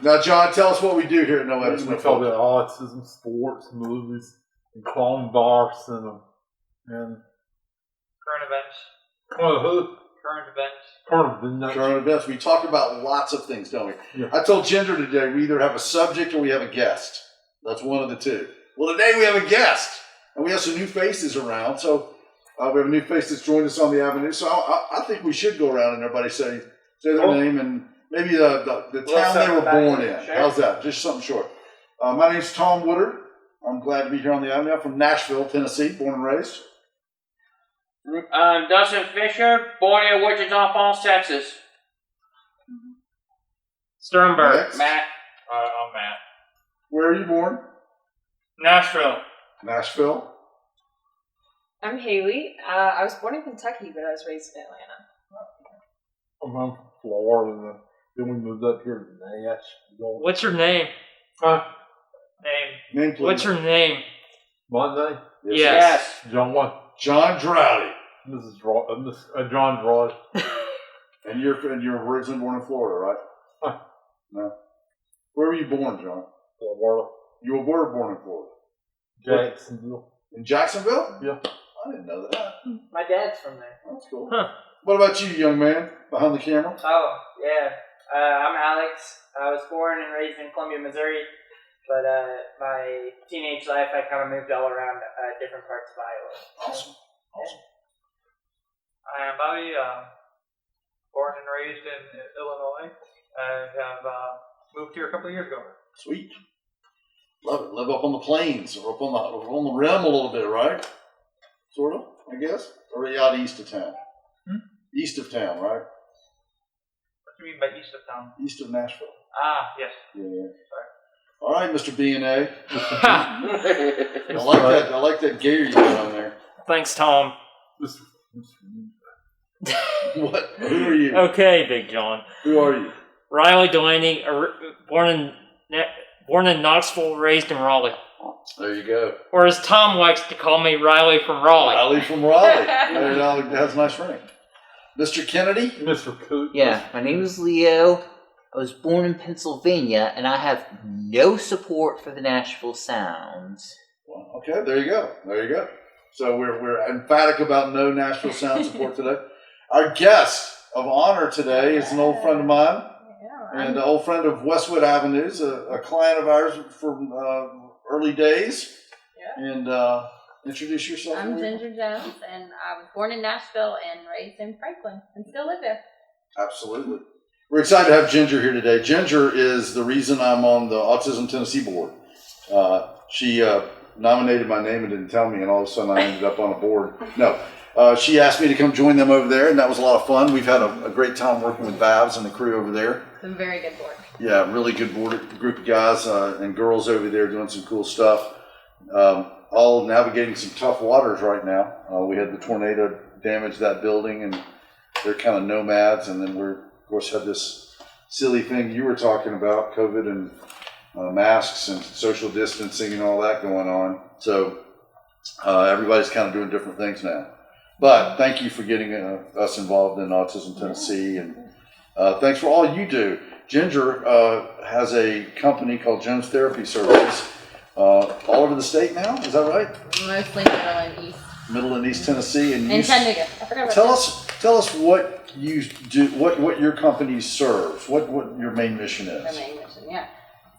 Now, John, tell us what we do here at No Edits. We talk about autism, sports, movies, and clone bar cinema, and Current events. Current events. We talk about lots of things, don't we? Yeah. I told Ginger today we either have a subject or we have a guest. That's one of the two. Well, today we have a guest, and we have some new faces around. So we have a new face that's joined us on the avenue. So I think we should go around and everybody say their name and maybe the town they were born in. Sure. How's that? Just something short. My name's Tom Woodard. I'm glad to be here on the avenue. I'm from Nashville, Tennessee, born and raised. Dustin Fisher, born in Wichita Falls, Texas. Sternberg. Next. Matt. I'm Matt. Where are you born? Nashville. Nashville. I'm Haley. I was born in Kentucky, but I was raised in Atlanta. I'm from Florida. Then we moved up here to Nashville. What's your name? Name, please. What's your name? My name? Yes. John what? John Droughty. John Droughty. And you're originally born in Florida, right? No. Where were you born, John? Florida. You were born in Florida. Jacksonville. In Jacksonville? Yeah. I didn't know that. My dad's from there. That's cool. Huh. What about you, young man, behind the camera? Oh, yeah. I'm Alex. I was born and raised in Columbia, Missouri, but my teenage life, I kind of moved all around different parts of Iowa. Awesome. I am Bobby, born and raised in Illinois. I have moved here a couple of years ago. Sweet. Love it. Live up on the plains or up on the rim a little bit, right? Sort of, I guess. Or are you out east of town? East of town, right? What do you mean by east of town? East of Nashville. Ah, yes. Yeah. Sorry. All right, Mr. B&A. I like that gear you got on there. Thanks, Tom. What? Who are you? Okay, Big John. Who are you? Riley Delaney, born in Knoxville, raised in Raleigh. There you go. Or as Tom likes to call me, Riley from Raleigh. Riley from Raleigh. That has a nice ring. Mr. Kennedy? Mr. Coot. Yeah, my name is Leo. I was born in Pennsylvania, and I have no support for the Nashville Sounds. Well, okay, there you go. So we're emphatic about no Nashville Sound support today. Our guest of honor today is an old friend of mine and an old friend of Westwood Avenues, a client of ours from early days. Yeah. And introduce yourself. I'm Ginger Jones, and I was born in Nashville and raised in Franklin, and still live there. Absolutely. We're excited to have Ginger here today. Ginger is the reason I'm on the Autism Tennessee board. She nominated my name and didn't tell me, and all of a sudden I ended up on a board. No. She asked me to come join them over there, and that was a lot of fun. We've had a great time working with Babs and the crew over there. It's a very good board. Yeah, really good group of guys and girls over there doing some cool stuff. All navigating some tough waters right now. We had the tornado damage that building, and they're kind of nomads. And then we're, of course, had this silly thing you were talking about, COVID and masks and social distancing and all that going on. So everybody's kind of doing different things now. But thank you for getting us involved in Autism Tennessee, and thanks for all you do. Ginger has a company called Jones Therapy Services all over the state now. Is that right? Mostly Middle and East. Middle and East Tennessee, and Chattanooga. I forgot about tell us what you do, what your company serves, what your main mission is. Our main mission, yeah.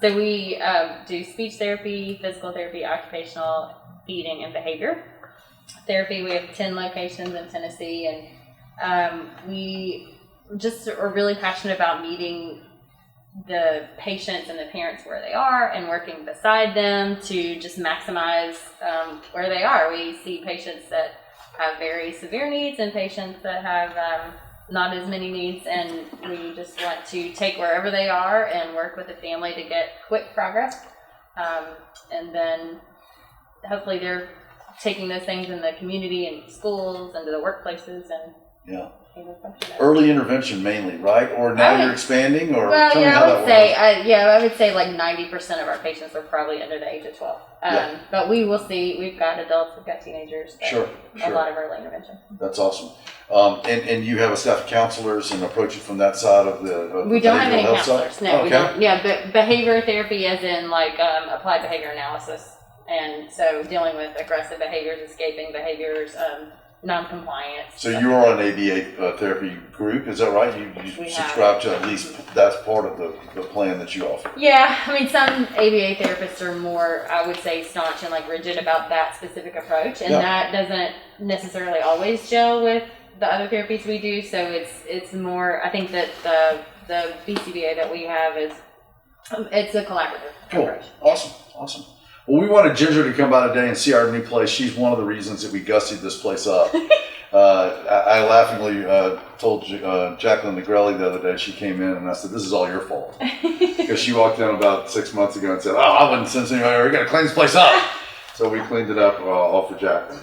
So we do speech therapy, physical therapy, occupational, feeding, and behavior therapy. We have 10 locations in Tennessee, and we just are really passionate about meeting the patients and the parents where they are and working beside them to just maximize where they are. We see patients that have very severe needs and patients that have not as many needs, and we just want to take wherever they are and work with the family to get quick progress, and then hopefully they're taking those things in the community and schools and to the workplaces. And yeah, Early intervention mainly, right? Or now you're expanding, or well, tell me yeah, how I that would works. say, I would say like 90% of our patients are probably under the age of 12. Yeah. But we will see. We've got adults, we've got teenagers. But Sure, A sure. lot of early intervention. That's awesome. And you have a staff of counselors and approach it from that side of the We don't have any behavioral health side? counselors. No, we Okay. don't. Yeah, but behavior therapy, as in like applied behavior analysis, and so dealing with aggressive behaviors, escaping behaviors, non-compliance. So you are an ABA therapy group, is that right? You We subscribe have. to at least, that's part of the plan that you offer. Yeah, I mean, some ABA therapists are more, I would say, staunch and like rigid about that specific approach, and Yeah. that doesn't necessarily always gel with the other therapies we do. So it's more. I think that the BCBA that we have is it's a collaborative Cool. approach. Awesome. Well, we wanted Ginger to come by today and see our new place. She's one of the reasons that we gussied this place up. I laughingly told Jacqueline Negrelli the other day, she came in and I said, "This is all your fault." Because she walked in about 6 months ago and said, "Oh, I wouldn't send anybody, we gotta clean this place up." So we cleaned it up all for Jacqueline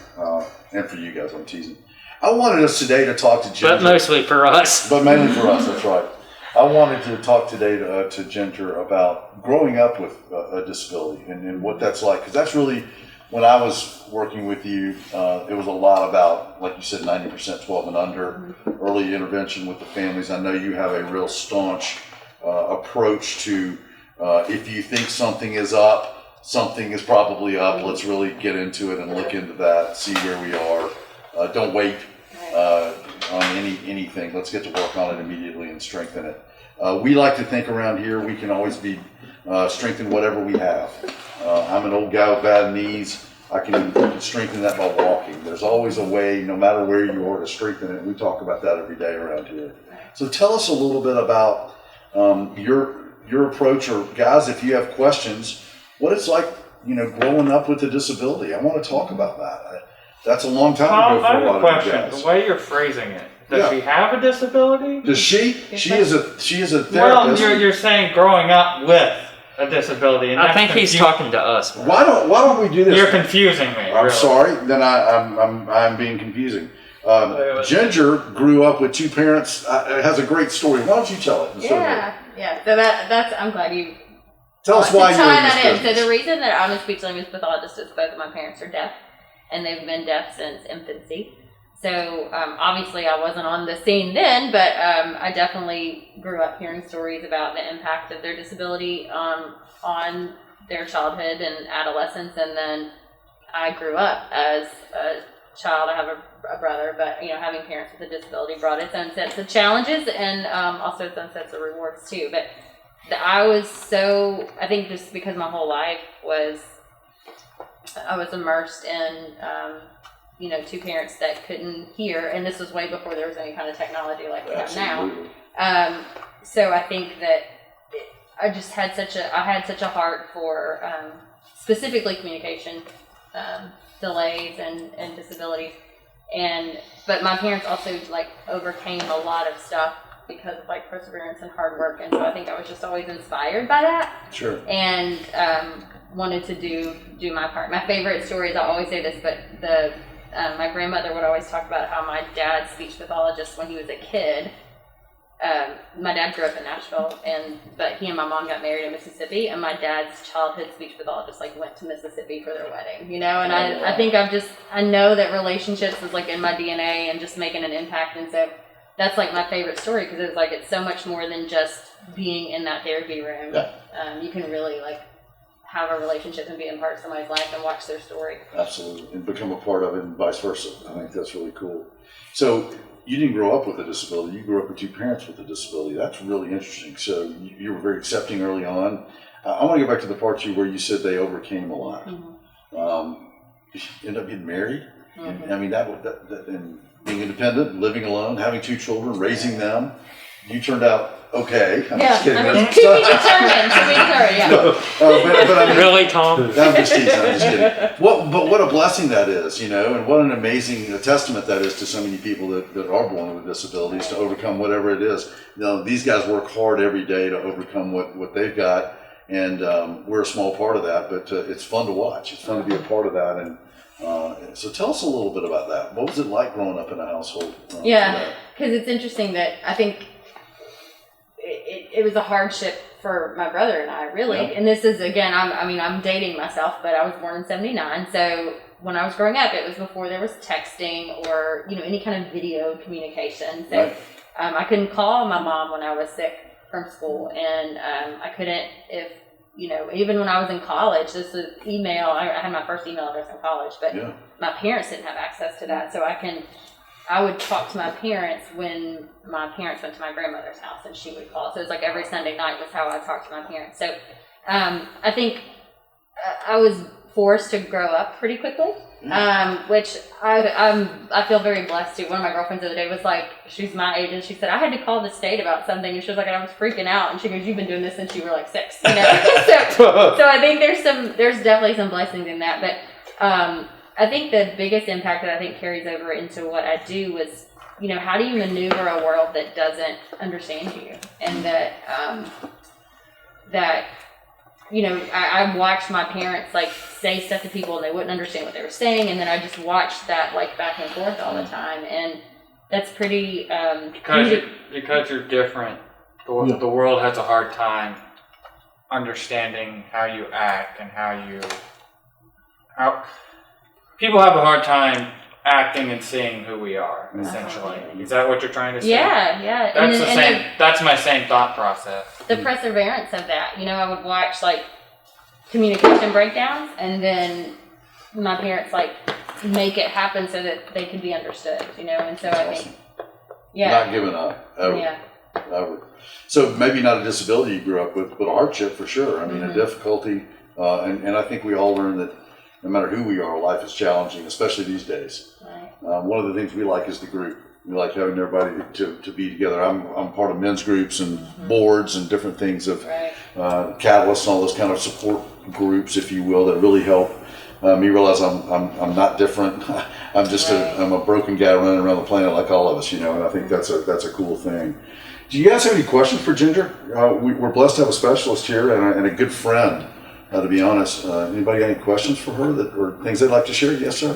and for you guys. I'm teasing. I wanted us today to talk to Ginger. But mostly for us. But mainly for us, that's right. I wanted to talk today to Ginger about growing up with a disability and what that's like. Because that's really, when I was working with you, it was a lot about, like you said, 90% 12 and under, early intervention with the families. I know you have a real staunch approach to if you think something is up, something is probably up. Let's really get into it and look into that, see where we are. Don't wait on anything. Let's get to work on it immediately and strengthen it. We like to think around here we can always be strengthen whatever we have. I'm an old guy with bad knees. I can strengthen that by walking. There's always a way, no matter where you are, to strengthen it. We talk about that every day around here. So tell us a little bit about your approach, or guys, if you have questions, what it's like, growing up with a disability. I want to talk about that. That's a long time Tom, ago I for a have a lot of you question. guys. The way you're phrasing it, does Yeah. she have a disability? Does she? She is a therapist. Well, you're saying growing up with a disability, and I that's think he's talking to us. Why don't we do this? You're confusing me. I'm really. sorry. Then I'm being confusing. Ginger grew up with two parents. Has a great story. Why don't you tell it? Yeah. So that's. I'm glad you. Tell us why to you're tie in this that in. So business. the reason that I'm a speech language pathologist is both of my parents are deaf, and they've been deaf since infancy. So obviously I wasn't on the scene then, but I definitely grew up hearing stories about the impact of their disability on their childhood and adolescence, and then I grew up as a child. I have a brother, but having parents with a disability brought its own sets of challenges and also its own sets of rewards too. But I think just because my whole life I was immersed in two parents that couldn't hear, and this was way before there was any kind of technology like we have now. So I think that I had such a heart for specifically communication delays and disabilities, but my parents also overcame a lot of stuff because of perseverance and hard work, and so I think I was just always inspired by that. Sure. And wanted to do my part. My favorite story is, I always say this, but my grandmother would always talk about how my dad's speech pathologist, when he was a kid, my dad grew up in Nashville, but he and my mom got married in Mississippi, and my dad's childhood speech pathologist went to Mississippi for their wedding, and I think I know that relationships is in my DNA and just making an impact, and so that's my favorite story, because it's so much more than just being in that therapy room. Yeah. You can really have a relationship and be a part of somebody's life and watch their story. Absolutely, and become a part of it, and vice versa. I think that's really cool. So you didn't grow up with a disability. You grew up with two parents with a disability. That's really interesting. So you were very accepting early on. I want to go back to the part where you said they overcame a lot. Mm-hmm. You end up getting married. Mm-hmm. And, I mean, that and being independent, living alone, having two children, raising them. You turned out okay. I'm just kidding. To be determined. Yeah. But I mean, Really, Tom? I'm just teasing. I'm just kidding. But what a blessing that is, and what an amazing testament that is to so many people that are born with disabilities to overcome whatever it is. These guys work hard every day to overcome what they've got, and we're a small part of that. But it's fun to watch. It's fun to be a part of that. And so tell us a little bit about that. What was it like growing up in a household? Because because it's interesting that I think it was a hardship for my brother and I, really. Yeah. And this is, again, I'm dating myself, but I was born in 79. So when I was growing up, it was before there was texting or, any kind of video communication. So Right. I couldn't call my mom when I was sick from school. And I couldn't, even when I was in college, this was email. I had my first email address in college, but Yeah. my parents didn't have access to that. So I would talk to my parents when my parents went to my grandmother's house, and she would call. So it was like every Sunday night was how I talked to my parents. So I think I was forced to grow up pretty quickly, which I feel very blessed to. One of my girlfriends the other day was like, she's my age, and she said, I had to call the state about something, and she was like, I was freaking out, and she goes, you've been doing this since you were like 6, so I think there's definitely some blessings in that, but I think the biggest impact that I think carries over into what I do was, how do you maneuver a world that doesn't understand you, and that I watched my parents like say stuff to people and they wouldn't understand what they were saying, and then I just watched that like back and forth all the time, and that's pretty because you're different. The world has a hard time understanding how you act and how people have a hard time acting and seeing who we are. Essentially, is that what you're trying to say? Yeah. That's my same thought process. The perseverance of that. I would watch like communication breakdowns, and then my parents like make it happen so that they could be understood. And so I think, Not giving up ever. Ever. So maybe not a disability you grew up with, but a hardship for sure. I mean, a difficulty, and I think we all learn that no matter who we are, life is challenging, especially these days. Right. One of the things we like is the group. We like having everybody to be together. I'm part of men's groups and boards and different things of catalysts and all those kind of support groups, if you will, that really help me realize I'm not different. I'm just I'm a broken guy running around the planet like all of us, and I think that's a cool thing. Do you guys have any questions for Ginger? We're blessed to have a specialist here and a good friend. To be honest, anybody got any questions for her or things they'd like to share? Yes, sir.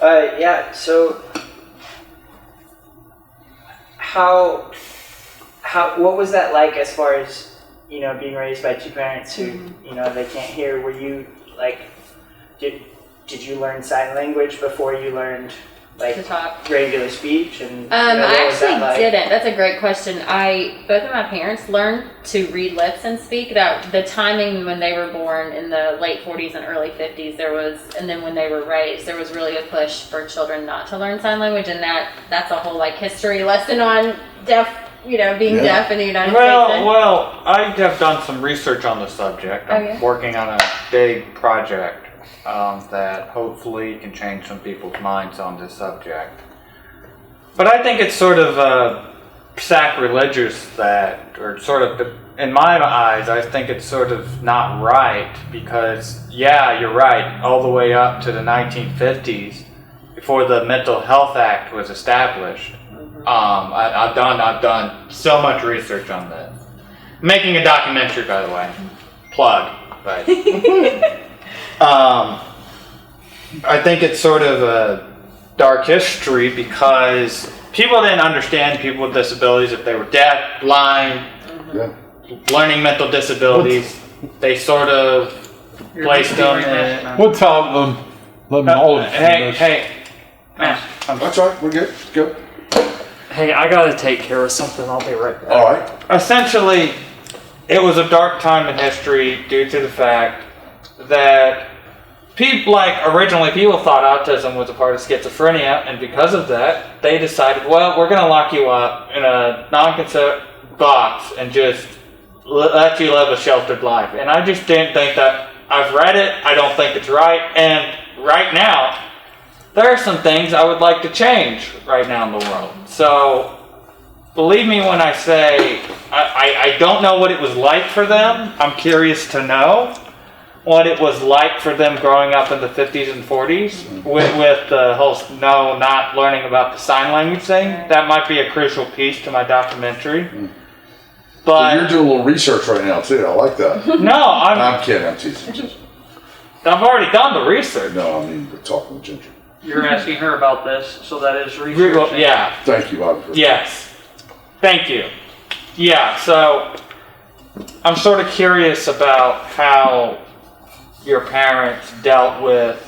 Yeah. So, what was that like as far as being raised by two parents who they can't hear? Were you like, did you learn sign language before you learned like to talk regular speech? And I actually didn't. That's a great question. Both of my parents learned to read lips and speak. That the timing when they were born in the late 40s and early 50s, and then when they were raised, there was really a push for children not to learn sign language, and that's a whole like history lesson on being deaf in the United States. Well, I have done some research on the subject. I'm working on a big project that hopefully can change some people's minds on this subject. But I think it's sort of sacrilegious in my eyes, I think it's sort of not right because, you're right, all the way up to the 1950s, before the Mental Health Act was established, I've done so much research on this. Making a documentary, by the way. Plug, but... I think it's sort of a dark history because people didn't understand people with disabilities if they were deaf, blind, learning mental disabilities. They sort of placed them in... We'll tell them. Let them all Hey. Man, That's all right. We're good. Go. Hey, I gotta take care of something. I'll be right back. All right. Essentially, it was a dark time in history due to the fact that originally people thought autism was a part of schizophrenia, and because of that, they decided, well, we're going to lock you up in a non-consent box and just let you live a sheltered life. And I just didn't think that. I've read it. I don't think it's right. And right now, there are some things I would like to change right now in the world. So, believe me when I say I don't know what it was like for them. I'm curious to know what it was like for them growing up in the 50s and 40s with the whole not learning about the sign language thing. That might be a crucial piece to my documentary. But So you're doing a little research right now too. I like that. No, I'm kidding. I'm teasing. I've already done the research. No, I mean we're talking with Ginger. You're asking her about this, so that is research. Yeah. Thank you, Bobby. Yes. Thank you. Yeah, so I'm sort of curious about how your parents dealt with,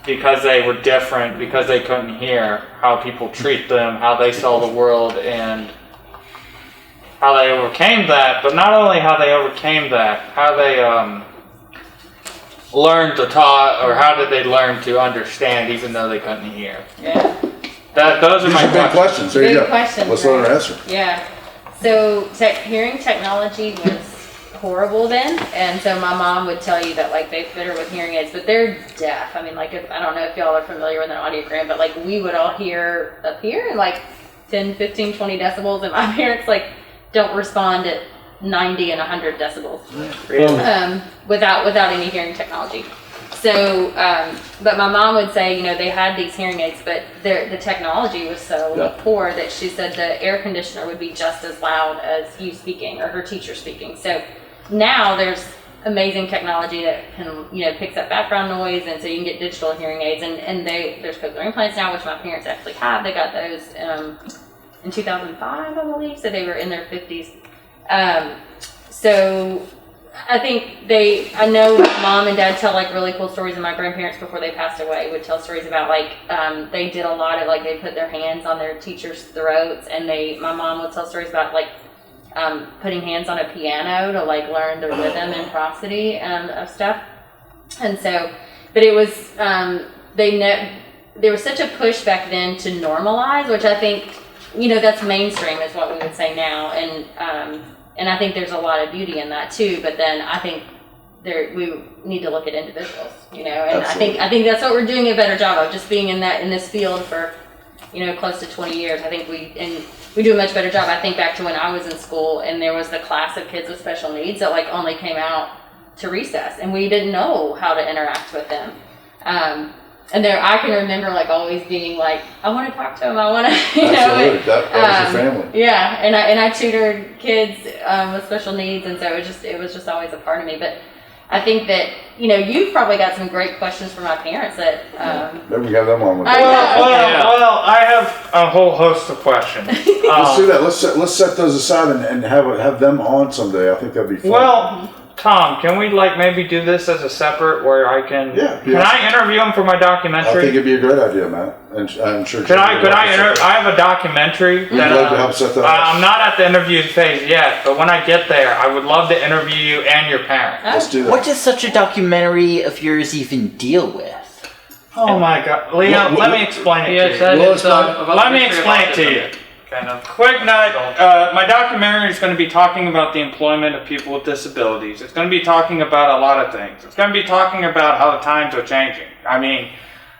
because they were different, because they couldn't hear, how people treat them, how they saw the world, and how they overcame that. But not only how they overcame that, how they learned to talk, or how did they learn to understand even though they couldn't hear. Yeah. Those are These my are big questions. There you Big go. questions, Let's let her right? answer. Yeah. So hearing technology was horrible then, and so my mom would tell you that like they fit her with hearing aids, but they're deaf. I mean, like I don't know if y'all are familiar with an audiogram, but like we would all hear up here in like 10, 15, 20 decibels, and my parents like don't respond at 90 and 100 decibels without any hearing technology. So, but my mom would say, you know, they had these hearing aids, but the technology was so poor that she said the air conditioner would be just as loud as you speaking or her teacher speaking. So now there's amazing technology that can, you know, picks up background noise, and so you can get digital hearing aids, and there's cochlear implants now, which my parents actually have. They got those in 2005, I believe, so they were in their 50s. So I think I know my mom and dad tell like really cool stories, and my grandparents before they passed away would tell stories about like they did a lot of like they put their hands on their teachers' throats, and my mom would tell stories about like putting hands on a piano to like learn the rhythm and prosody of stuff. And so, but it was there was such a push back then to normalize, which I think, you know, that's mainstream is what we would say now, and I think there's a lot of beauty in that too. But then I think we need to look at individuals, you know, and Absolutely. I think that's what we're doing a better job of, just being in this field for, you know, close to 20 years. I think we do a much better job. I think back to when I was in school and there was the class of kids with special needs that like only came out to recess, and we didn't know how to interact with them. And I can remember like always being like, I want to talk to them. I want to, you know. Absolutely. That was your family. Yeah, and I tutored kids with special needs, and so it was just always a part of me. But I think that, you know, you've probably got some great questions for my parents that. Maybe we have them on with I us. know. Well, I have a whole host of questions. Let's do that. Let's set those aside and have them on someday. I think that'd be fun. Well, Tom, can we like maybe do this as a separate where I can? Yeah. Can I interview him for my I think documentary? it'd be a great idea, Matt. And I'm sure. Could I have a documentary We'd that love to help set that up. I'm not at the interview phase yet, but when I get there, I would love to interview you and your parents. Let's do that. What does such a documentary of yours even deal with? Oh my God, Leo, let me explain it to you. Well, it's not- Let me explain it to you. Kind of. Quick note, my documentary is going to be talking about the employment of people with disabilities. It's going to be talking about a lot of things. It's going to be talking about how the times are changing. I mean,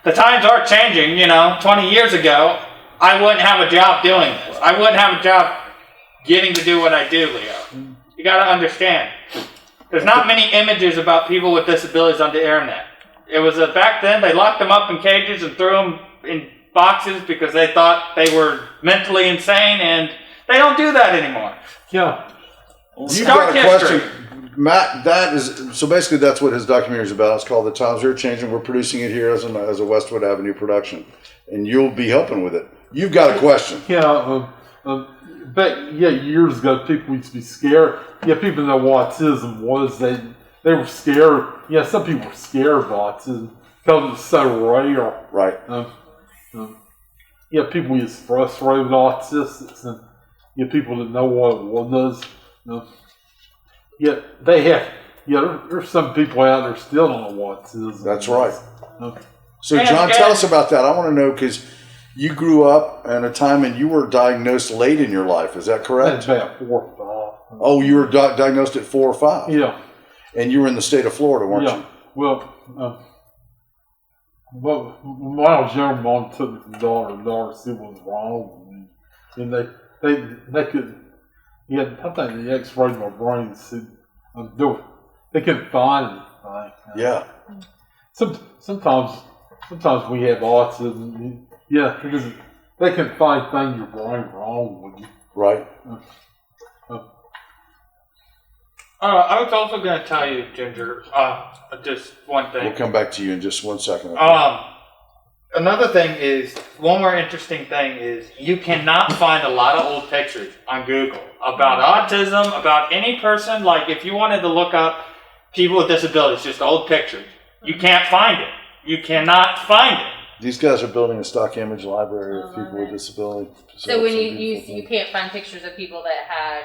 the times are changing, you know. 20 years ago, I wouldn't have a job doing this. I wouldn't have a job getting to do what I do, Leo. You got to understand. There's not many images about people with disabilities on the internet. It was back then, they locked them up in cages and threw them in boxes because they thought they were mentally insane, and they don't do that anymore. Yeah. You've Dark got a history. question, Matt. That is so. Basically, that's what his documentary is about. It's called "The Times Are Changing." We're producing it here as a Westwood Avenue production, and you'll be helping with it. You've got a question. Yeah. But yeah, years ago, people used to be scared. Yeah, people know what autism was. They were scared. Yeah, some people were scared of autism because it's so rare. Right. Yeah, people get frustrated with autistics, and yeah, people that know what it was. Yeah, they have. Yeah, there's some people out there still don't know what autism. That's right. Okay. So, John, tell us about that. I want to know because you grew up in a time and you were diagnosed late in your life. Is that correct? That's about 4 or 5. Oh, you were diagnosed at 4 or 5. Yeah. And you were in the state of Florida, weren't Yeah. you? Well, when I was young, Mom took me to the doctor. The doctor said what was wrong with me, and they could. Yeah, I think they X-rayed my brain and said they couldn't find anything. Yeah. Sometimes we have autism. Yeah, they can find things in your brain wrong with you. Right. I was also going to tell you, Ginger, just one thing. We'll come back to you in just 1 second. Okay? another thing is, one more interesting thing is, you cannot find a lot of old pictures on Google about autism, about any person. Like, if you wanted to look up people with disabilities, just old pictures, you can't find it. You cannot find it. These guys are building a stock image library of people with disability. So when you can't find pictures of people that had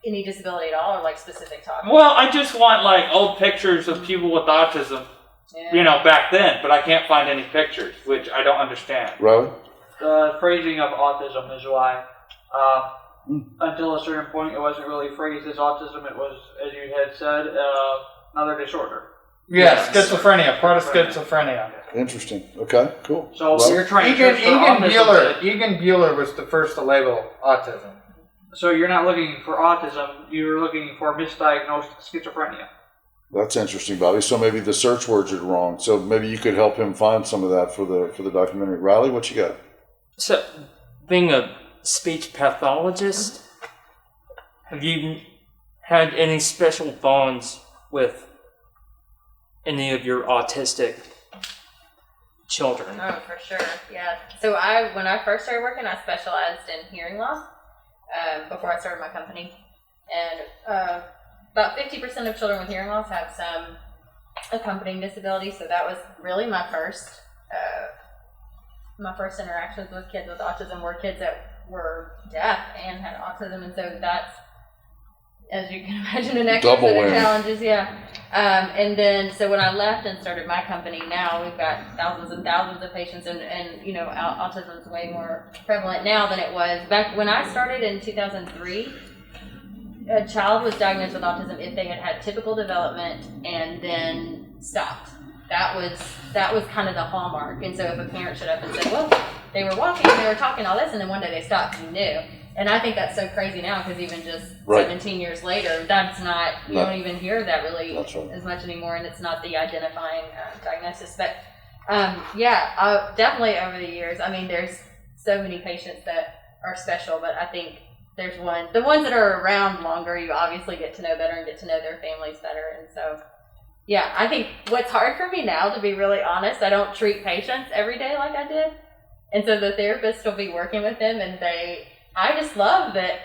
any disability at all, or like specific talk. Well, I just want like old pictures of people with autism, you know, back then, but I can't find any pictures, which I don't understand. Right? The phrasing of autism is why, until a certain point, it wasn't really phrased as autism. It was, as you had said, another disorder. Yes, schizophrenia, part of schizophrenia. Interesting. Okay, cool. So Well, you're trying to Egan transfer autism. Bueller was the first to label autism. So you're not looking for autism. You're looking for misdiagnosed schizophrenia. That's interesting, Bobby. So maybe the search words are wrong. So maybe you could help him find some of that for the documentary. Riley, what you got? So, being a speech pathologist, have you had any special bonds with any of your autistic children? Oh, for sure, yeah. So when I first started working, I specialized in hearing loss before I started my company, and about 50% of children with hearing loss have some accompanying disability. So that was really my first interactions with kids with autism were kids that were deaf and had autism, and so that's, as you can imagine, an extra Double set of whammy. challenges, yeah. And then, so when I left and started my company, now we've got thousands and thousands of patients, and you know, autism is way more prevalent now than it was back when I started in 2003. A child was diagnosed with autism if they had had typical development and then stopped. That was kind of the hallmark. And so if a parent showed up and said, well, they were walking, they were talking all this, and then one day they stopped, you knew. And I think that's so crazy now, because even just 17 years later, that's not, you don't even hear that really as much anymore, and it's not the identifying diagnosis. But definitely over the years, I mean, there's so many patients that are special, but I think there's the ones that are around longer, you obviously get to know better and get to know their families better. And so, yeah, I think what's hard for me now, to be really honest, I don't treat patients every day like I did. And so the therapist will be working with them, and I just love that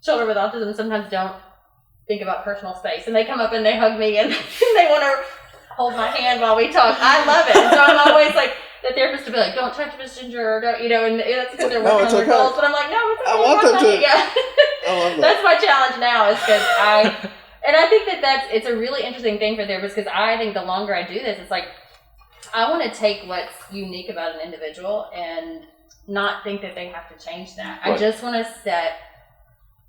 children with autism sometimes don't think about personal space, and they come up and they hug me and they want to hold my hand while we talk. I love it. And so I'm always like, the therapist will be like, don't touch Miss Ginger, or don't, you know, and that's because they're working on their goals. But I'm like, no, it's okay. I want them to. Yeah. I love that. That's my challenge now, is because I think it's a really interesting thing for therapists, because I think the longer I do this, it's like, I want to take what's unique about an individual and not think that they have to change that. Right. I just want to set,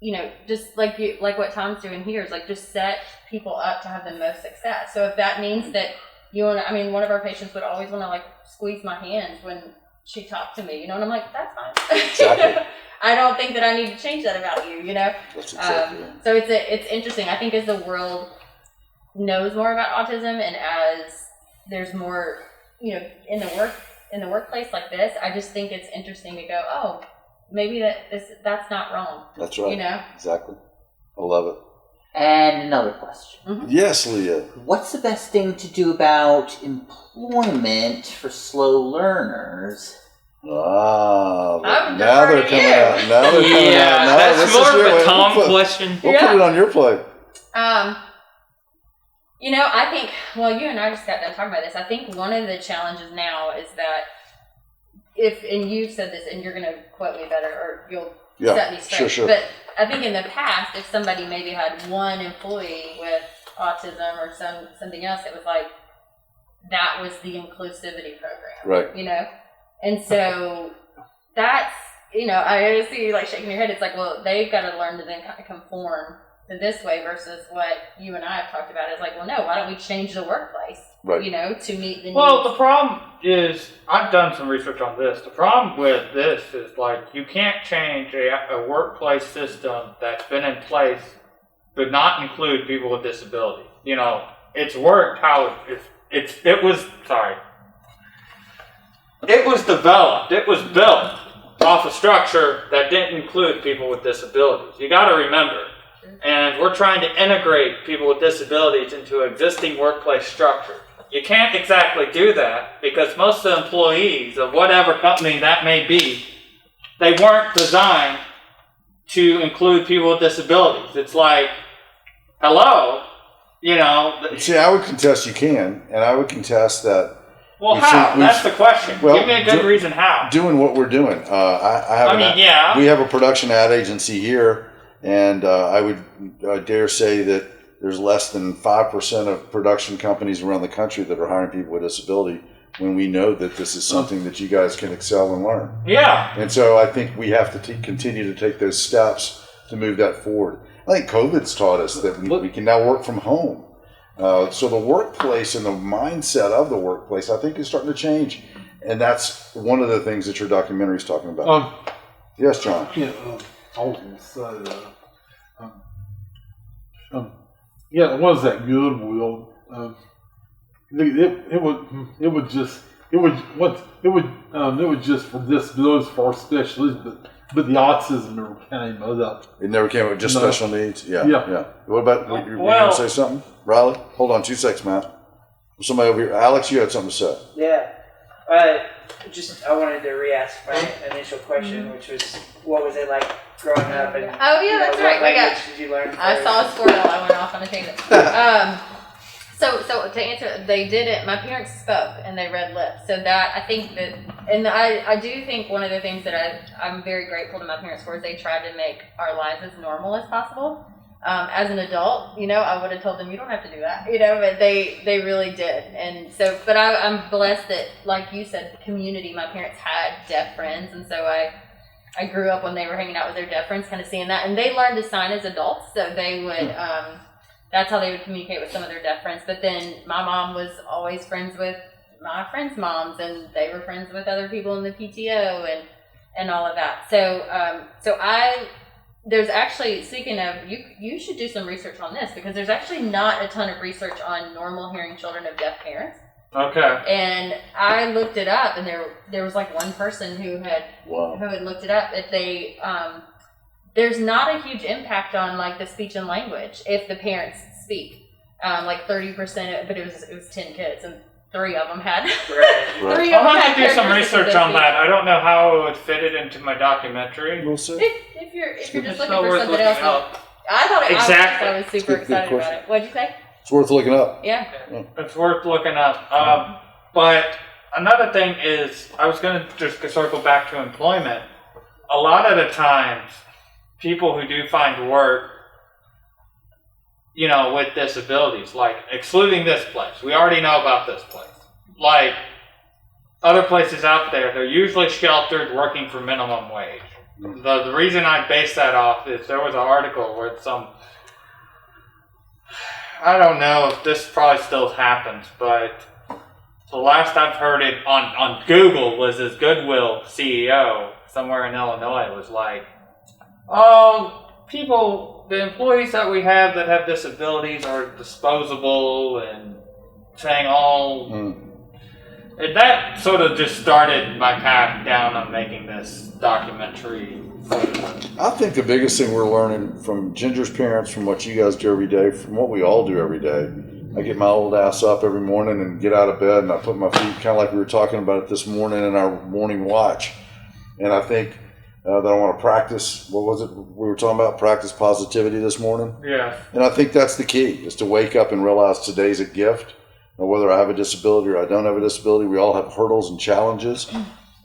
you know, just like what Tom's doing here, is like just set people up to have the most success. So if that means that one of our patients would always want to like squeeze my hand when she talked to me, you know, and I'm like, that's fine. Exactly. I don't think that I need to change that about you, you know. That's exactly right. So it's interesting. I think as the world knows more about autism, and as there's more, you know, in the workplace like this, I just think it's interesting to go, oh, maybe that's not wrong. That's right. You know? Exactly. I love it. And another question. Mm-hmm. Yes, Leah. What's the best thing to do about employment for slow learners? Ah, I would now defer they're to coming you. out. Now they're coming out. Now that's this is more your of way. a Tom We'll question. put it on your plate. You know, I think, well, you and I just got done talking about this. I think one of the challenges now is that and you've said this, and you're going to quote me better, or you'll set me straight. Sure. But I think in the past, if somebody maybe had one employee with autism or something else, it was like, that was the inclusivity program. Right. You know? And so that's, you know, I see you like shaking your head. It's like, well, they've got to learn to then kind of conform to this way, versus what you and I have talked about is like, well, no, why don't we change the workplace, Right. you know, to meet the needs. Well, the problem is, I've done some research on this. The problem with this is, like, you can't change a workplace system that's been in place but not include people with disabilities. You know, it's worked how it was developed, it was built off a structure that didn't include people with disabilities. You got to remember. And we're trying to integrate people with disabilities into existing workplace structure. You can't exactly do that because most of the employees of whatever company that may be, they weren't designed to include people with disabilities. It's like, hello, you know. See, I would contest you can, and I would contest that. Well, how? That's the question. Well, give me a good reason how. Doing what we're doing. We have a production ad agency here, and I would dare say that there's less than 5% of production companies around the country that are hiring people with disability, when we know that this is something that you guys can excel and learn. Yeah. And so I think we have to continue to take those steps to move that forward. I think COVID's taught us that we can now work from home. So the workplace and the mindset of the workplace, I think, is starting to change. And that's one of the things that your documentary is talking about. Yes, John? Yeah, I was going to say, what was that Goodwill? It would just for disabilities for specialists, but the autism never came up. It never came with just special needs? Yeah. What about, you were Well- going to say something? Riley? Hold on 2 seconds, Matt. Somebody over here. Alex, you had something to say. Yeah. I wanted to re-ask my initial question, which was, what was it like growing up? And, Oh yeah, that's right. What language did you learn? I saw a squirrel. I went off on a tangent. So to answer, they didn't. My parents spoke and they read lips. So that I think that, and I do think one of the things that I'm very grateful to my parents for is they tried to make our lives as normal as possible. As an adult, I would have told them you don't have to do that, but they really did. And so, but I'm blessed that, like you said, community. My parents had deaf friends, and so I grew up when they were hanging out with their deaf friends, kind of seeing that, and they learned to sign as adults, so they would. That's how they would communicate with some of their deaf friends. But then my mom was always friends with my friends' moms, and they were friends with other people in the PTO and all of that. So there's actually, speaking of, you should do some research on this, because there's actually not a ton of research on normal hearing children of deaf parents. Okay. And I looked it up, and there was like one person who had looked it up. That there's not a huge impact on like the speech and language if the parents speak. Like 30%, but it was 10 kids, and 3 of them had. Right. 3 of I'll them have to do some characteristics research of on speech. that. I don't know how it would fit it into my documentary. We'll see. If you're just It's looking not for worth something looking else, up. I thought Exactly. I was super Good excited about question. it. What'd you say? It's worth looking up. Yeah. It's worth looking up. But another thing is, I was going to just circle back to employment. A lot of the times, people who do find work, with disabilities, like excluding this place, we already know about this place. Like other places out there, they're usually sheltered, working for minimum wage. The reason I base that off is there was an article where I don't know if this probably still happens, but the last I've heard it on Google was this Goodwill CEO somewhere in Illinois was like, the employees that we have that have disabilities are disposable, and saying and that sort of just started my path down on making this documentary. I think the biggest thing we're learning from Ginger's parents, from what you guys do every day, from what we all do every day. I get my old ass up every morning and get out of bed, and I put my feet, kind of like we were talking about it this morning in our morning watch. And I think that I want to practice, what was it we were talking about? Practice positivity this morning. Yeah. And I think that's the key, is to wake up and realize today's a gift. Whether I have a disability or I don't have a disability, we all have hurdles and challenges.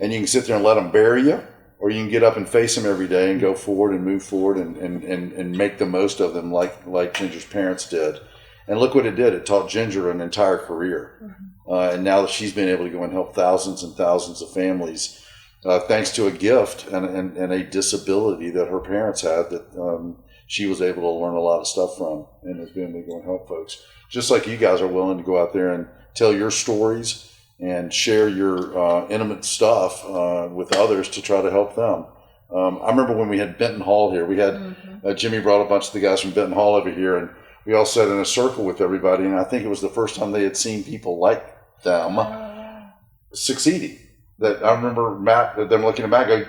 And you can sit there and let them bury you, or you can get up and face them every day and go forward and move forward and make the most of them like Ginger's parents did. And look what it did. It taught Ginger an entire career. And now that she's been able to go and help thousands and thousands of families, thanks to a gift and a disability that her parents had, that she was able to learn a lot of stuff from, and has been able to go and help folks. Just like you guys are willing to go out there and tell your stories and share your intimate stuff with others to try to help them. I remember when we had Benton Hall here, we had Jimmy brought a bunch of the guys from Benton Hall over here, and we all sat in a circle with everybody, and I think it was the first time they had seen people like them succeeding. That I remember them looking at Matt going,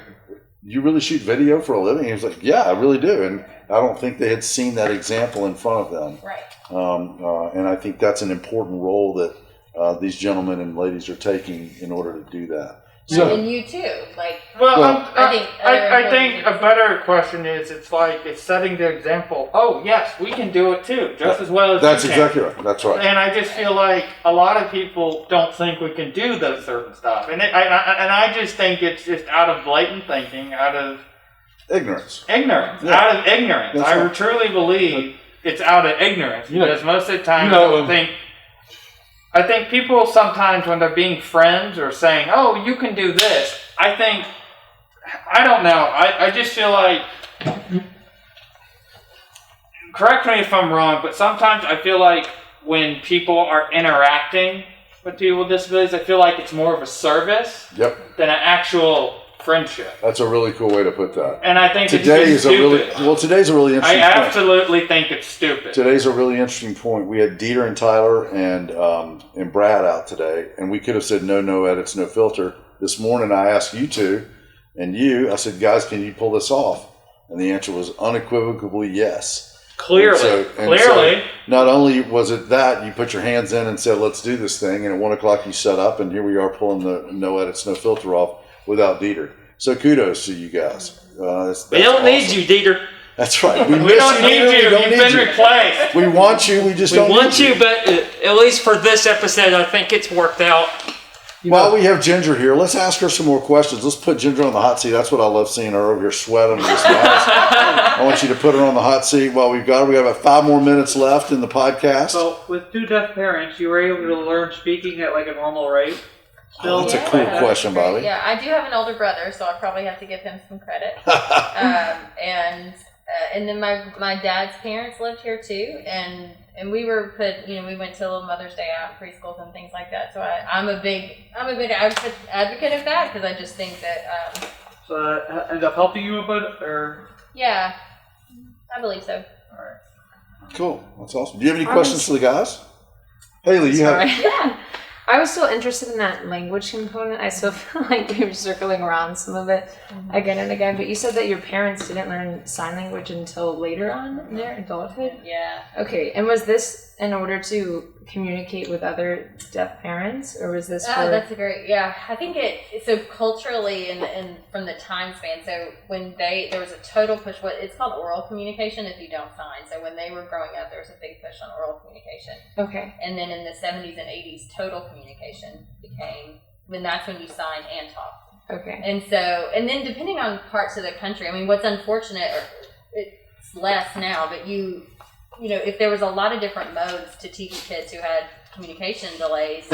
"You really shoot video for a living?" He was like, "Yeah, I really do." And I don't think they had seen that example in front of them. Right. And I think that's an important role that these gentlemen and ladies are taking in order to do that. Yeah. And you too, like. Well, I I think a better question is, it's setting the example. Oh, yes, we can do it too, just as well as That's you can. exactly right. That's right. And I just feel like a lot of people don't think we can do those certain stuff, and I just think it's just out of blatant thinking, out of Ignorance. ignorance, Yeah. out of ignorance. That's I right. truly believe it's out of ignorance Yeah. because most of the time You know, I think people sometimes when they're being friends or saying, "Oh, you can do this," I don't know. I just feel like, correct me if I'm wrong, but sometimes I feel like when people are interacting with people with disabilities, I feel like it's more of a service Yep. than an actual friendship. That's a really cool way to put that. And I think Today it's is just a really stupid. today's a really I interesting point. absolutely think it's stupid. Today's a really interesting point. We had Dieter and Tyler and Brad out today, and we could have said no edits, no filter. This morning I asked you two, and I said, guys, can you pull this off? And the answer was unequivocally yes. Clearly. And so not only was it that, you put your hands in and said, let's do this thing, and at 1 o'clock you set up, and here we are pulling the no edits, no filter off without Dieter. So kudos to you guys. That's We don't need awesome. you, Dieter. That's right. We We miss don't need Dieter. We you. don't You've need been you. replaced. We want you. We just We don't want need you, but at least for this episode, I think it's worked out. While we have Ginger here, let's ask her some more questions. Let's put Ginger on the hot seat. That's what I love seeing her over here sweat under this mask. I want you to put her on the hot seat while we've got her. We got about 5 more minutes left in the podcast. So, with 2 deaf parents, you were able to learn speaking at like a normal rate? Oh, that's a cool question, great. Bobby. Yeah, I do have an older brother, so I probably have to give him some credit. And then my dad's parents lived here too, and we were we went to a little Mother's Day out in preschools and things like that. So I'm a big advocate of that because I just think that So that ended up helping you a bit, or? yeah, I believe so. Cool. That's awesome. Do you have any questions for the guys? Haley, you Sorry. have. Yeah. I was still interested in that language component. I still feel like we were circling around some of it again and again. But you said that your parents didn't learn sign language until later on in their adulthood? Yeah. Okay. And was this in order to communicate with other deaf parents? Or was this for... Oh, that's a great, I think so culturally and from the time span, so when there was a total push, it's called oral communication if you don't sign. So when they were growing up, there was a big push on oral communication. Okay. And then in the 70s and 80s, total communication that's when you sign and talk. Okay. And then depending on parts of the country, I mean, what's unfortunate, it's less now, but if there was a lot of different modes to teach kids who had communication delays,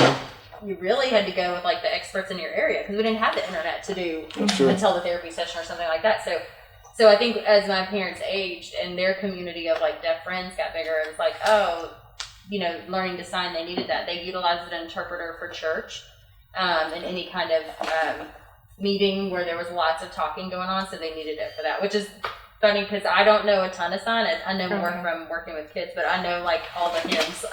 you really had to go with like the experts in your area because we didn't have the internet to do a teletherapy session or something like that. So I think as my parents aged and their community of like deaf friends got bigger, it was like, learning to sign, they needed that. They utilized an interpreter for church and any kind of meeting where there was lots of talking going on, so they needed it for that, which is funny because I don't know a ton of sign. I know more from working with kids, but I know like all the hymns.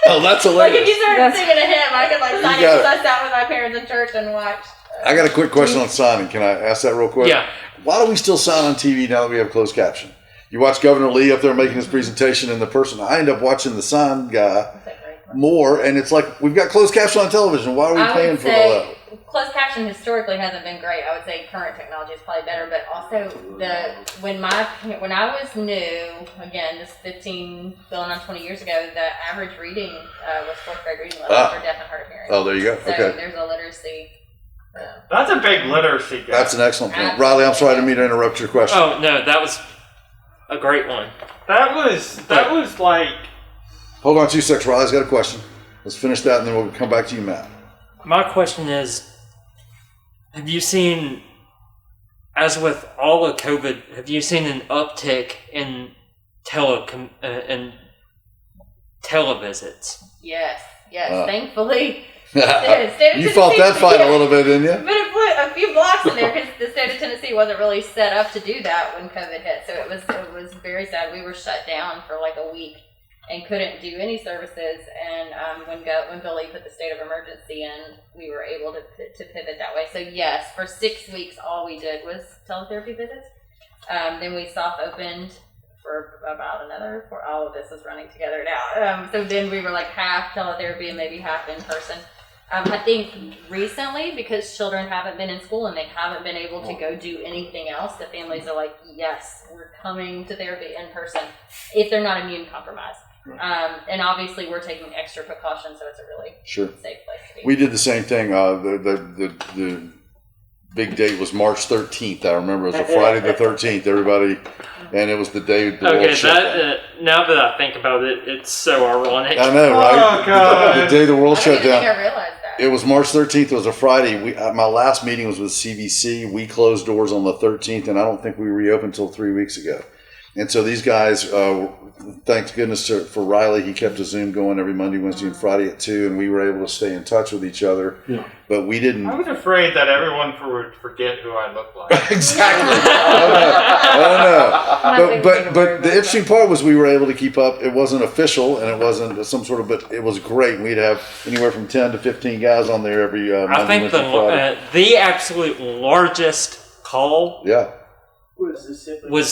Oh, that's Like if hilarious. you started singing a hymn, I could like sign it got because I sat with my parents in church and watched. I got a quick question on signing. Can I ask that real quick? Yeah. Why do we still sign on TV now that we have closed caption? You watch Governor Lee up there making his presentation, and the person I end up watching the sign guy more, and it's like we've got closed caption on television. Why are we paying for all that? Closed caption historically hasn't been great. I would say current technology is probably better, but also when I was new, again, this 15 going on 20 years ago, the average reading was 4th grade reading level for deaf and hard of hearing. Oh, there you go. So Okay. there's a literacy. That's a big literacy gap. That's an excellent point. Absolutely. Riley, I'm sorry I didn't mean to interrupt your question. Oh, no, that was a great one. That was like, Hold on 2 seconds. Riley's got a question. Let's finish that, and then we'll come back to you, Matt. My question is, have you seen, as with all of COVID, have you seen an uptick in televisits? Yes, thankfully. You fought that fight a little bit, didn't you? But it put a few blocks in there because the state of Tennessee wasn't really set up to do that when COVID hit. So it was very sad. We were shut down for like a week and couldn't do any services. And when Billy put the state of emergency in, we were able to pivot that way. So yes, for 6 weeks, all we did was teletherapy visits. Then we soft opened for about another, for all of this is running together now. So then we were like half teletherapy and maybe half in person. I think recently, because children haven't been in school and they haven't been able to go do anything else, the families are like, yes, we're coming to therapy in person if they're not immune compromised. And obviously we're taking extra precautions, so it's a really safe place to be. We did the same thing. The big date was March 13th. I remember it was a Friday the 13th. Everybody, and it was the day the world shut down. Now that I think about it, it's so ironic. I know, right? Oh, God. The day the world shut down. I realized that. It was March 13th. It was a Friday. My last meeting was with CVC. We closed doors on the 13th, and I don't think we reopened until 3 weeks ago. And so these guys, thank goodness for Riley, he kept a Zoom going every Monday, Wednesday, and Friday at 2, and we were able to stay in touch with each other. Yeah. But we didn't. I was afraid that everyone would forget who I looked like. Exactly. Oh no. But the interesting part was we were able to keep up. It wasn't official, and it wasn't some sort of, but it was great. We'd have anywhere from 10 to 15 guys on there every Monday, I think Wednesday, Friday. The absolute largest call was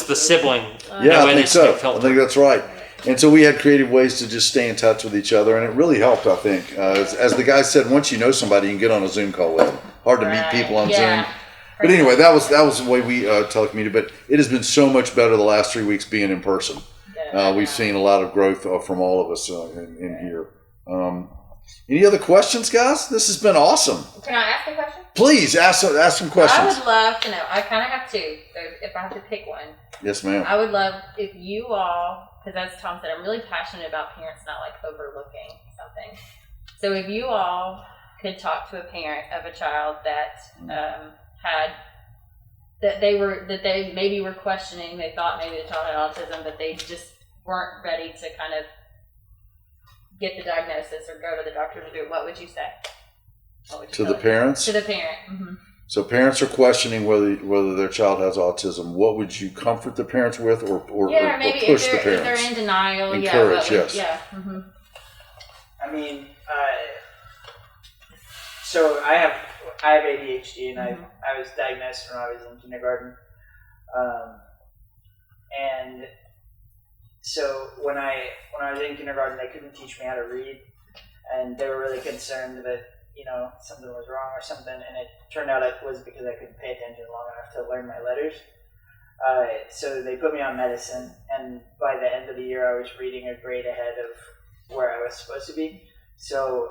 the sibling. Yeah, I think so. I think that's right. And so we had creative ways to just stay in touch with each other, and it really helped, I think. As the guy said, once you know somebody, you can get on a Zoom call with them. Hard to meet people on Zoom. But anyway, that was the way we telecommunicated. But it has been so much better the last 3 weeks being in person. We've seen a lot of growth from all of us in here. Any other questions, guys? This has been awesome. Can I ask a question? Please, ask some questions. I would love to know. I kind of have two, so if I have to pick one. Yes, ma'am. I would love if you all, because as Tom said, I'm really passionate about parents not like overlooking something. So if you all could talk to a parent of a child that that they maybe were questioning, they thought maybe the child had autism, but they just weren't ready to kind of get the diagnosis or go to the doctor to do it, what would you say? To the parents? To the parent. Mm-hmm. So parents are questioning whether their child has autism. What would you comfort the parents with, or maybe push if the parents? If they're in denial, encourage, yes. Yeah. Mm-hmm. I mean, so I have ADHD, and I was diagnosed when I was in kindergarten, and so when I was in kindergarten, they couldn't teach me how to read, and they were really concerned that something was wrong or something, and it turned out it was because I couldn't pay attention long enough to learn my letters. So they put me on medicine, and by the end of the year, I was reading a grade ahead of where I was supposed to be. So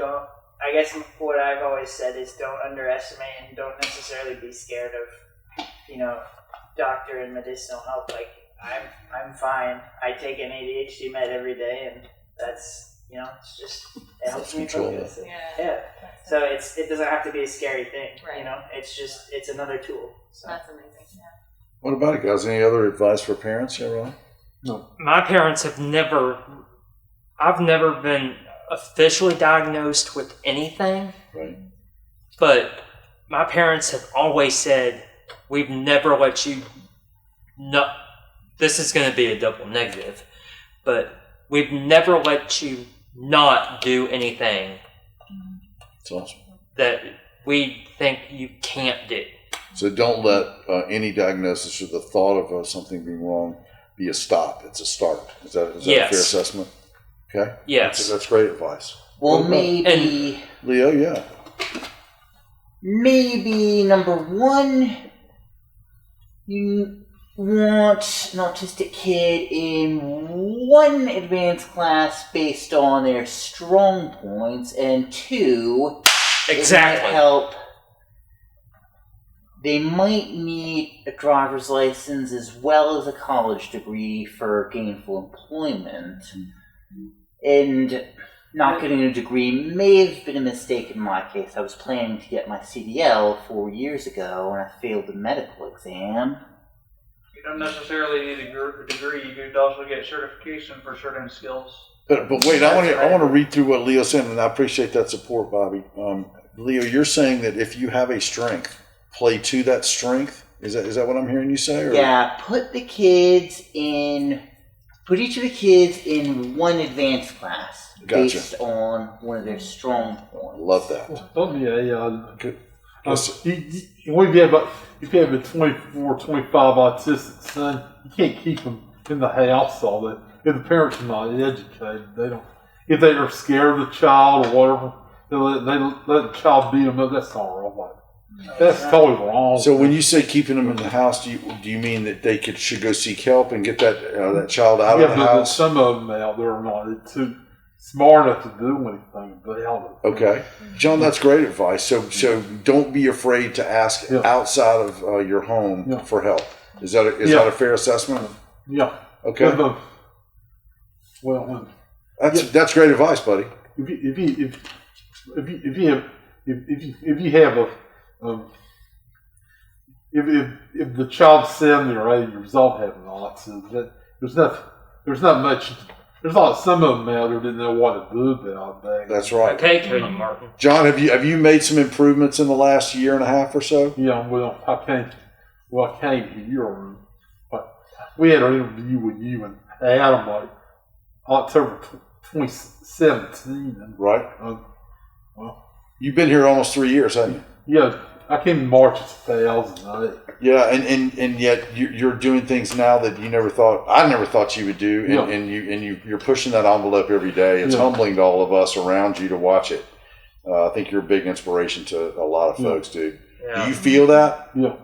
I guess what I've always said is don't underestimate and don't necessarily be scared of, doctor and medicinal help. Like I'm fine. I take an ADHD med every day, and that's, it's just, it helps me focus. Yeah. So it doesn't have to be a scary thing, right. it's another tool. So. That's amazing. Yeah. What about it, guys? Any other advice for parents, Ron? No. My parents I've never been officially diagnosed with anything. Right. But my parents have always said, we've never let you this is going to be a double negative, but we've never let you not do anything That's awesome. that we think you can't do. So don't let any diagnosis or the thought of something being wrong be a stop. It's a start. Is that a fair assessment? Okay. Yes. That's great advice. Well, maybe... Leo, yeah. Maybe, number one, you want an autistic kid in one advanced class based on their strong points, and two, exactly. It might help. They might need a driver's license as well as a college degree for gainful employment. And not getting a degree may have been a mistake in my case. I was planning to get my CDL 4 years ago, and I failed the medical exam. You don't necessarily need a degree. You could also get certification for certain skills. But wait, I want to read through what Leo said, and I appreciate that support, Bobby. Leo, you're saying that if you have a strength, play to that strength. Is that what I'm hearing you say? Or? Yeah, put each of the kids in one advanced class based on one of their strong points. Love that. If you have a 24, 25 autistic son, you can't keep him in the house all that. If the parents are not educated, they don't. If they are scared of the child or whatever, they let the child beat them up. That's not right. That's totally wrong. So when you say keeping them in the house, do you mean that they should go seek help and get that child out of the but house? some of them out there are not too smart enough to do anything about it. Okay, John, that's great advice. So don't be afraid to ask outside of your home for help. Is that that a fair assessment? Yeah. Okay. Well, that's great advice, buddy. If you have a if the child's 7 or 8 years old having autism, there's not much. There's not some of them out there that know what to do about that. That's right. Okay, Cody Martin. John, have you made some improvements in the last year and a half or so? Yeah, well, I came here. But we had an interview with you and Adam like October 2017. Right. Well, you've been here almost 3 years, haven't you? Yeah, I came in March of 2008. Yeah, and yet you're doing things now that I never thought you would do, and you're pushing that envelope every day. It's humbling to all of us around you to watch it. I think you're a big inspiration to a lot of folks, dude. Yeah. Do you feel that? Yeah.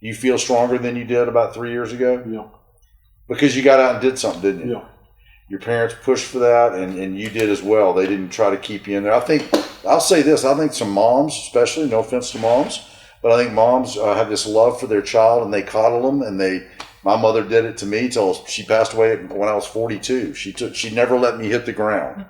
You feel stronger than you did about 3 years ago? Yeah. Because you got out and did something, didn't you? Yeah. Your parents pushed for that, and you did as well. They didn't try to keep you in there. I'll say this. I think some moms, especially, no offense to moms, but I think moms have this love for their child, and they coddle them. And my mother did it to me till she passed away when I was 42. She never let me hit the ground.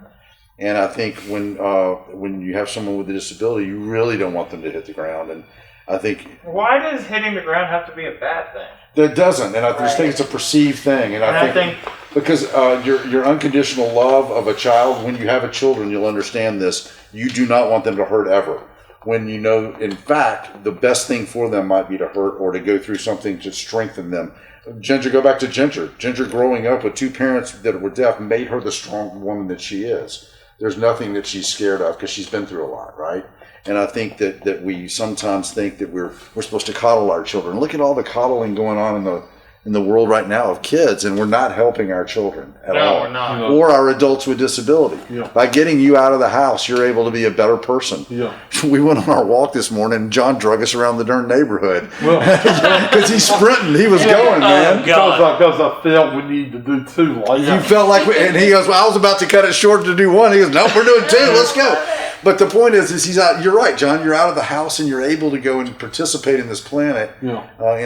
And I think when you have someone with a disability, you really don't want them to hit the ground. And I think, why does hitting the ground have to be a bad thing? that doesn't, and I just think it's a perceived thing. And I think because your unconditional love of a child, when you have children, you'll understand this. You do not want them to hurt ever. When you know, in fact, the best thing for them might be to hurt or to go through something to strengthen them. Ginger, go back to Ginger. Ginger growing up with 2 parents that were deaf made her the strong woman that she is. There's nothing that she's scared of because she's been through a lot, right? And I think that we sometimes think that we're supposed to coddle our children. Look at all the coddling going on in the world right now of kids, and we're not helping our children at all. No, we're not. Or our adults with disability. Yeah. By getting you out of the house, you're able to be a better person. Yeah. We went on our walk this morning, and John drug us around the darn neighborhood. Well, Because he's sprinting. He was going, man. because I felt we need to do 2. Like You felt like, and he goes, well, I was about to cut it short to do 1. He goes, nope, we're doing 2. Let's go. But the point is he's out. You're right, John. You're out of the house and you're able to go and participate in this planet in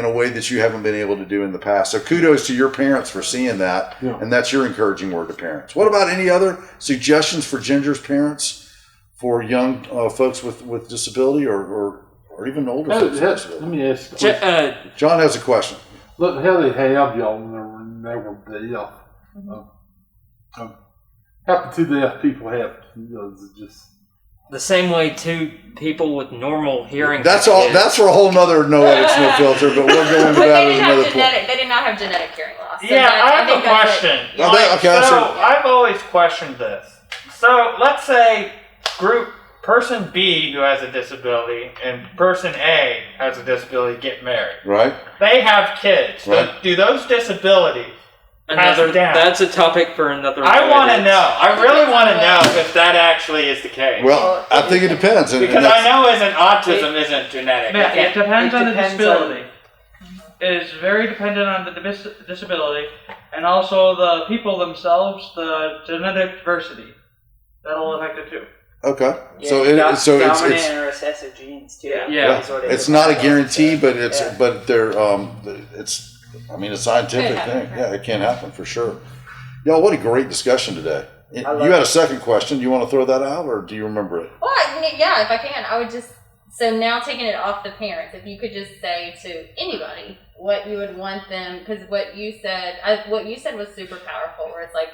a way that you haven't been able to do in the past. So kudos to your parents for seeing that, and that's your encouraging word to parents. What about any other suggestions for Ginger's parents for young folks with disability or even older folks with disability? Let me ask you. John has a question. Look, how they have y'all when they were deaf. How can 2 deaf people have kids? Just the same way 2 people with normal hearing. That's all. That's for a whole nother no edits, no filter. But we'll go into that as another point. They did not have genetic hearing loss. So Yeah, I have a question. I've always questioned this. So let's say person B who has a disability and person A has a disability get married. Right. They have kids. Right. So do those disabilities pass down? That's a topic for another. I want to know. I really want to know if that actually is the case. Well, I think it depends. Because I know autism isn't genetic. It depends on the disability. It is very dependent on the disability and also the people themselves, the genetic diversity. That'll affect it too. Okay. Yeah, So dominant it's and recessive genes too. Yeah. it's not a guarantee, but it's a scientific thing. Yeah, it can happen for sure. Y'all, what a great discussion today. You had a second question. Do you want to throw that out, or do you remember it? Well, yeah, if I can, I would just. So now taking it off the parents, if you could just say to anybody what you would want them, because what you said was super powerful. Where it's like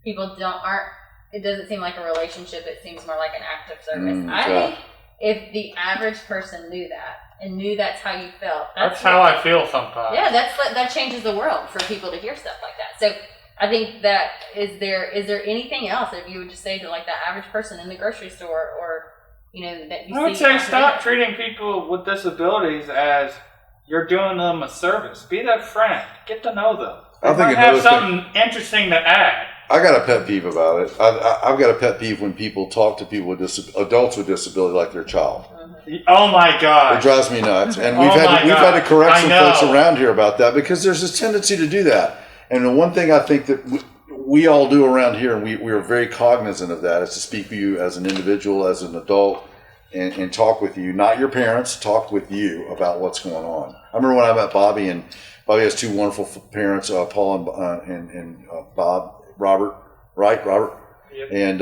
people aren't. It doesn't seem like a relationship. It seems more like an act of service. I think if the average person knew that and knew that's how you felt, that's how I feel sometimes. Yeah, that changes the world for people to hear stuff like that. So I think that is there anything else that you would just say to like that average person in the grocery store or that you see? I would say stop treating people with disabilities as you're doing them a service. Be their friend. Get to know them. I think might another have something interesting to add. I got a pet peeve about it. I've got a pet peeve when people talk to people with adults with disability like their child. Oh my It God. drives me nuts, and Oh we've my had to God. correct I some know. folks around here about that because there's this tendency to do that. And the one thing I think that we all do around here, and we are very cognizant of that, is to speak to you as an individual, as an adult, and talk with you, not your parents, talk with you about what's going on. I remember when I met Bobby, and Bobby has two wonderful parents, Paul and Bob, Robert, right? Robert? Yep. And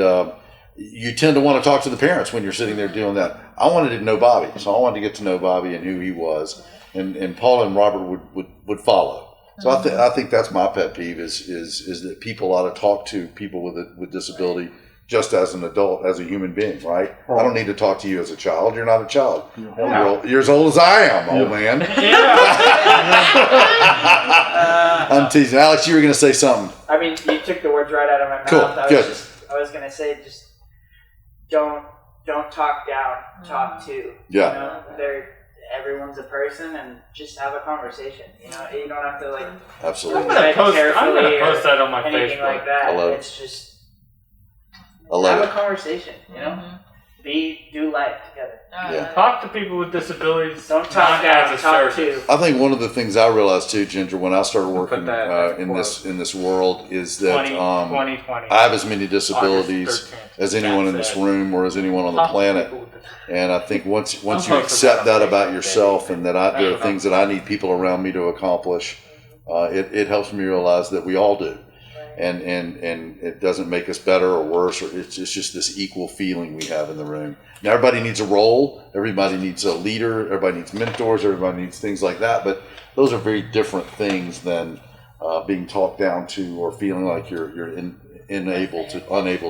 you tend to want to talk to the parents when you're sitting there doing that. I wanted to know Bobby, so I wanted to get to know Bobby and who he was, and Paul and Robert would follow. So I think that's my pet peeve is that people ought to talk to people with disability just as an adult, as a human being, right? I don't need to talk to you as a child. You're not a child. You're as old as I am, old man. I'm teasing. Alex, you were going to say something. I mean, you took the words right out of my mouth. Cool, good. I was gonna say, just don't talk down, talk to. Yeah. You know, everyone's a person, and just have a conversation. You know, you don't have to like Absolutely. I'm gonna post carefully that on my anything Facebook. like that. I love it. It's just I love have it. a conversation. You know, do life together. Yeah. Talk to people with disabilities. Don't talk not down, as a talk service. to. I think one of the things I realized too, Ginger, when I started working Put that as a in quote. this world, is that 2020. I have as many disabilities August 13th. as anyone in this That's it. room or as anyone on the Talk to planet. people with disabilities. And I think once you posting accept that on that about Facebook, yourself, and that there are That's things that I need people around me to accomplish, it helps me realize that we all do, and it doesn't make us better or worse, or it's just this equal feeling we have in the room. Now everybody needs a role, everybody needs a leader, everybody needs mentors, everybody needs things like that. But those are very different things than being talked down to or feeling like you're unable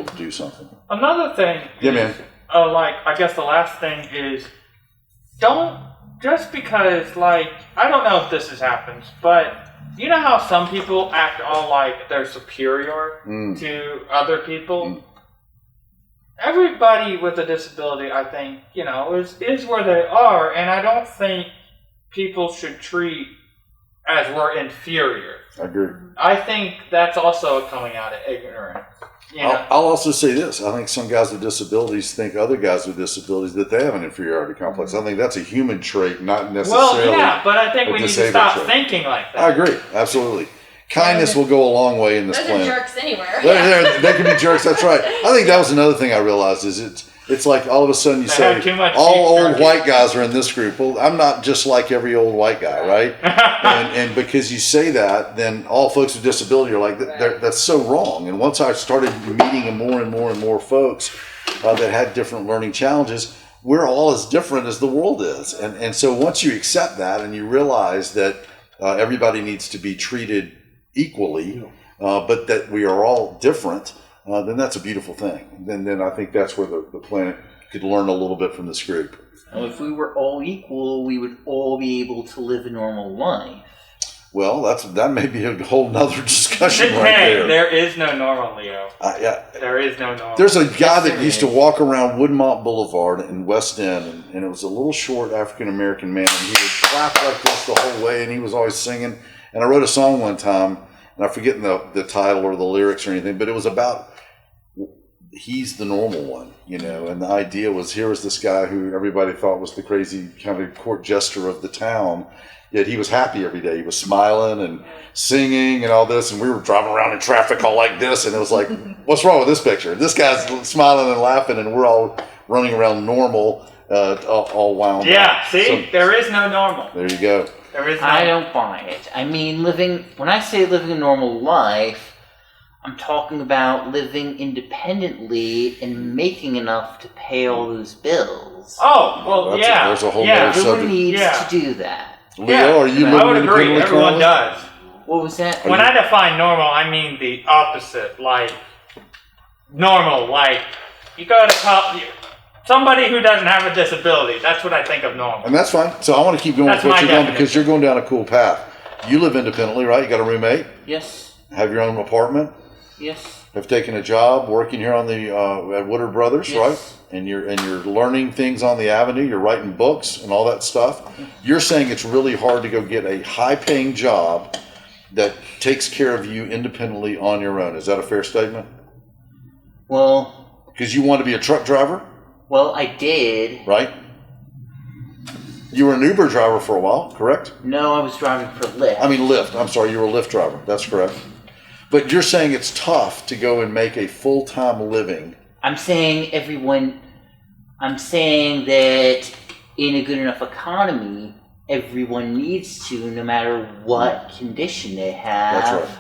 to do something. Another thing. Yeah, man. I guess the last thing is, don't just because I don't know if this happens, but you know how some people act all like they're superior to other people. Everybody with a disability, I think, is where they are, and I don't think people should treat as we're inferior. I agree. I think that's also coming out of ignorance. I'll also say this. I think some guys with disabilities think other guys with disabilities that they have an inferiority complex. I think that's a human trait, not necessarily. Well, yeah, but I think a we need to disabled stop trait. thinking like that. I agree. Absolutely. Kindness will go a long way in this Those planet. are jerks anywhere. They can be jerks. That's right. I think that was another thing I realized is it's like all of a sudden you They say have too much all beef old jerky. white guys are in this group. Well, I'm not just like every old white guy, right? and because you say that, then all folks with disability are like that's so wrong. And once I started meeting more and more folks that had different learning challenges, we're all as different as the world is. And so once you accept that and you realize that everybody needs to be treated equally, but that we are all different, then that's a beautiful thing. Then I think that's where the planet could learn a little bit from this group. Well, if we were all equal, we would all be able to live a normal life. Well, that may be a whole nother discussion right Hey, there. there is no normal, Leo. Yeah. There is no normal. There's a guy that there used to is. walk around Woodmont Boulevard in West End, and it was a little short African-American man, and he would clap like this the whole way, and he was always singing. And I wrote a song one time, and I'm forgetting the title or the lyrics or anything, but it was about he's the normal one, and the idea was here was this guy who everybody thought was the crazy kind of court jester of the town, yet he was happy every day. He was smiling and singing and all this, and we were driving around in traffic all like this, and it was like, what's wrong with this picture? This guy's smiling and laughing, and we're all running around normal, all wound Yeah, up. see? So, There is no normal. there you go. There is no I don't buy it. I mean, when I say living a normal life, I'm talking about living independently and making enough to pay all those bills. Oh, well, There's a whole yeah. nother Everyone subject. needs Yeah. to do that. Leo, are you I living would agree. independently Everyone currently? does. What was that? When I define normal, I mean the opposite. Normal, you go to college. Somebody who doesn't have a disability. That's what I think of normal. And that's fine. So I want to keep going That's with what my you're going definition. because you're going down a cool path. You live independently, right? You got a roommate, Yes. have your own apartment, Yes. have taken a job working here on the at Woodard Brothers, Yes. right? And you're learning things on the avenue. You're writing books and all that stuff. You're saying it's really hard to go get a high-paying job that takes care of you independently on your own. Is that a fair statement? Well, Because you want to be a truck driver, I did. right? You were an Uber driver for a while, correct? No, I was driving for Lyft. I mean Lyft. I'm sorry, you were a Lyft driver. That's correct. But you're saying it's tough to go and make a full-time living. I'm saying that in a good enough economy, everyone needs to, no matter what condition they have. That's right.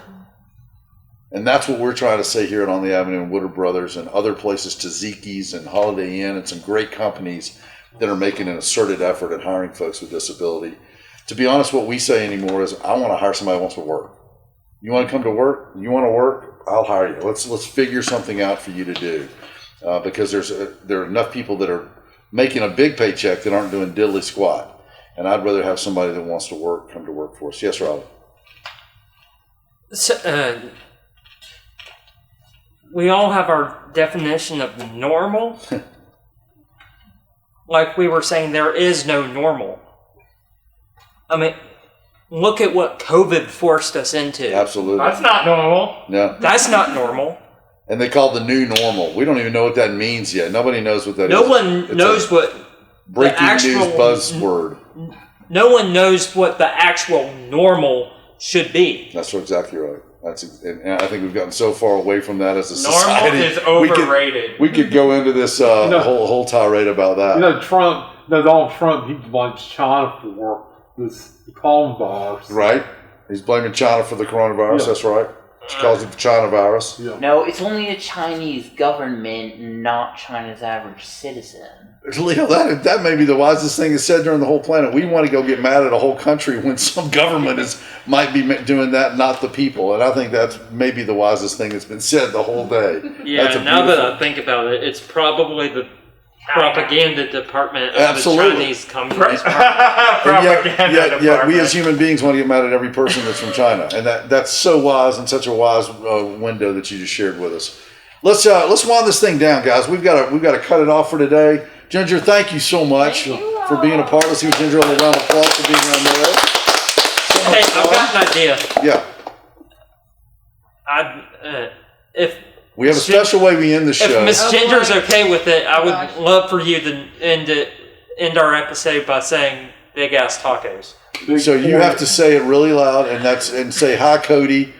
And that's what we're trying to say here at On the Avenue and Woodard Brothers and other places, Tzatziki's and Holiday Inn and some great companies that are making an asserted effort at hiring folks with disability. To be honest, what we say anymore is, I want to hire somebody who wants to work. You want to come to work? You want to work? I'll hire you. Let's figure something out for you to do, because there are enough people that are making a big paycheck that aren't doing diddly squat. And I'd rather have somebody that wants to work come to work for us. Yes, Rob. So, we all have our definition of normal. Like we were saying, there is no normal. I mean, look at what COVID forced us into. Absolutely. That's not normal. No. That's not normal. And they call it the new normal. We don't even know what that means yet. Nobody knows what that is. No one knows what breaking the actual news buzzword. No one knows what the actual normal should be. That's exactly right. And I think we've gotten so far away from that as a Normal society. is overrated. We could go into this whole tirade about that. You know, Donald Trump, he blames China for this coronavirus. Right? He's blaming China for the coronavirus. Yeah. That's right. She calls it the China virus. Yeah. No, it's only the Chinese government, not China's average citizen. Leo, that may be the wisest thing that's said during the whole planet. We want to go get mad at a whole country when some government might be doing that, not the people. And I think that's maybe the wisest thing that's been said the whole day. Yeah, That's a now that beautiful- I think about it, it's probably the propaganda department of Absolutely. the Chinese Communist Party. And yet we as human beings want to get mad at every person that's from China, and that's so wise and such a wise window that you just shared with us. Let's wind this thing down, guys. We've got to cut it off for today. Ginger, thank you so much for being a part. Let's give Ginger a round of applause for being on there. Hey, I've got an idea. Yeah, If we have a special way we end the show. If Miss Oh, Ginger's boy. okay with it, I would gosh. love for you to end our episode by saying big ass tacos. So you have to say it really loud and say hi, Cody.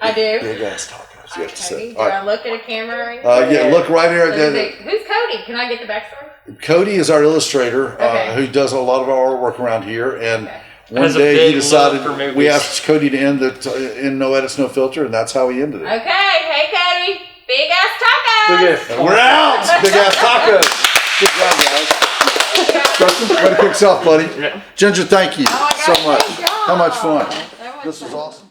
I do. Big ass tacos. You have to say. Cody, It. do All right. I look at a camera? Right Look right here. Who's Cody? Can I get the backstory? Cody is our illustrator Okay. who does a lot of our artwork around here, and Okay. one Has a day he big love decided for movies. we asked Cody to end in No Edits, No Filter, and that's how he ended it. Okay. Hey, Cody. Big ass tacos. Big ass And we're out. Big ass tacos. Good job, guys. Justin, way to kick yourself, buddy. Ginger, thank you Oh my so gosh, much. great job. How much fun. That was This was awesome.